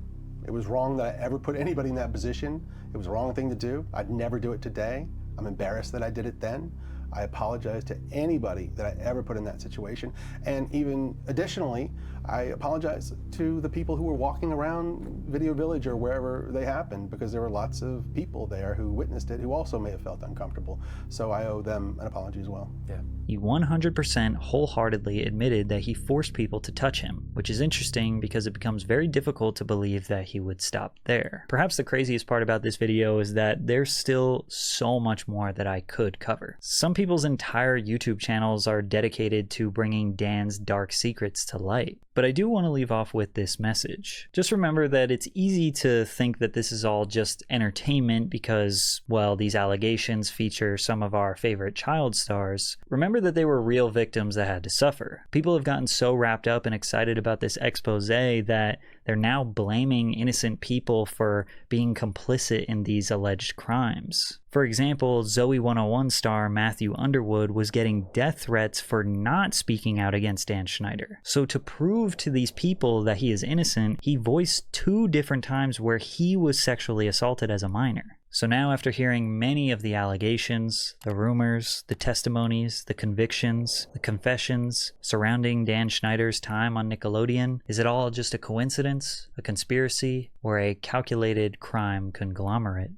It was wrong that I ever put anybody in that position. It was the wrong thing to do. I'd never do it today. I'm embarrassed that I did it then. I apologize to anybody that I ever put in that situation. And even additionally, I apologize to the people who were walking around Video Village or wherever they happened, because there were lots of people there who witnessed it who also may have felt uncomfortable. So I owe them an apology as well. Yeah. He 100% wholeheartedly admitted that he forced people to touch him, which is interesting because it becomes very difficult to believe that he would stop there. Perhaps the craziest part about this video is that there's still so much more that I could cover. Some people's entire YouTube channels are dedicated to bringing Dan's dark secrets to light. But I do want to leave off with this message. Just remember that it's easy to think that this is all just entertainment because, well, these allegations feature some of our favorite child stars. Remember that they were real victims that had to suffer. People have gotten so wrapped up and excited about this expose that they're now blaming innocent people for being complicit in these alleged crimes. For example, Zoe 101 star Matthew Underwood was getting death threats for not speaking out against Dan Schneider. So to prove to these people that he is innocent, he voiced 2 different times where he was sexually assaulted as a minor. So now, after hearing many of the allegations, the rumors, the testimonies, the convictions, the confessions surrounding Dan Schneider's time on Nickelodeon, is it all just a coincidence, a conspiracy, or a calculated crime conglomerate?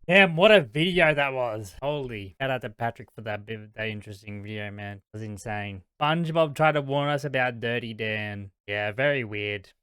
Damn, what a video that was. Holy. Shout out to Patrick for that interesting video, man. It was insane. SpongeBob tried to warn us about Dirty Dan. Yeah, very weird.